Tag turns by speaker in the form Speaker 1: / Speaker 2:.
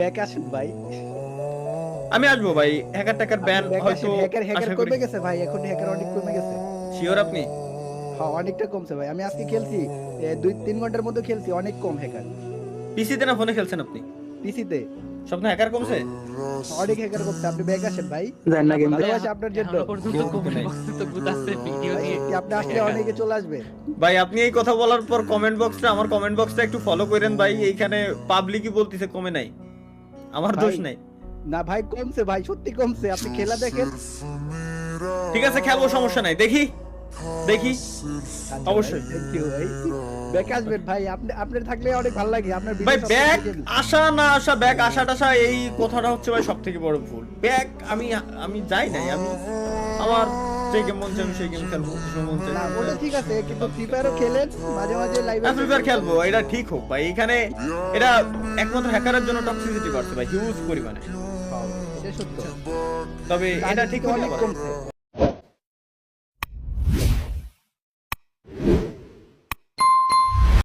Speaker 1: Back আসেন ভাই।
Speaker 2: আমি আসবো ভাই, হ্যাকার টাকার ব্যান হয়তো
Speaker 1: হ্যাকার
Speaker 2: আশা করি।
Speaker 1: কমে গেছে ভাই, এখন হ্যাকার অনেক কমে গেছে।
Speaker 2: শিওর আপনি?
Speaker 1: হ্যাঁ অনেকটা কমছে ভাই, আমি আজকে খেলছি 2-3 ঘন্টার মধ্যে খেলছি, অনেক কম হ্যাকার।
Speaker 2: পিসিতে না ফোনে খেলছেন আপনি?
Speaker 1: পিসিতে
Speaker 2: স্বপ্ন হ্যাকার কমছে?
Speaker 1: অনেক হ্যাকার কমছে। আপনি ব্যাক আসেন ভাই,
Speaker 3: জান না গেম
Speaker 1: ভালোবাসি আপনার জন্য
Speaker 4: এখনো পর্যন্ত
Speaker 2: কেউ
Speaker 4: কমেন্ট
Speaker 2: নাই।
Speaker 4: বক্সে তো গুতাচ্ছে ভিডিও
Speaker 1: ভাই।
Speaker 4: দিয়ে।
Speaker 1: আপনি আসলে অনেকে চলে আসবে।
Speaker 2: ভাই আপনি এই কথা বলার পর আমার কমেন্ট বক্সটা একটু ফলো করেন ভাই, এইখানে পাবলিকই বলতিছে কমে নাই, আমার
Speaker 1: ভাই,
Speaker 2: দোষ নাই।
Speaker 1: না ভাই কমছে ভাই, সত্যি কমছে, আপনি খেলা দেখেন।
Speaker 2: ঠিক আছে খেলবো, সমস্যা নাই, দেখি দেখি অবশ্যই।
Speaker 1: থ্যাংক ইউ ভাই, ব্যাক আসবেন ভাই, আপনি আপনার থাকলে অনেক ভালো লাগে। আপনার
Speaker 2: ভাই
Speaker 1: video
Speaker 2: ব্যাক
Speaker 1: সবসময় দেখি।
Speaker 2: আসা না আসা, ব্যাক আসা টাসা এই কথাটা হচ্ছে ভাই সব থেকে বড় ভুল। ব্যাক আমি যাই নাই, আমি আমার যে গেম মন চাই আমি সেই গেম খেলবো, যে মন চাই
Speaker 1: না ওটা ঠিক আছে, কিন্তু ফ্রি ফায়ারও খেলেন মাঝে মাঝে লাইভে।
Speaker 2: ফ্রি ফায়ার খেলবো, এটা ঠিক হোক ভাই। এখানে এটা একমাত্র হ্যাকারের জন্য টক্সিসিটি বাড়ছে ভাই, হিউজ পরিমাণে।
Speaker 1: এটা সত্য।
Speaker 2: তবে এটা ঠিক হলে
Speaker 1: অনেক
Speaker 2: আবার-
Speaker 1: কমছে,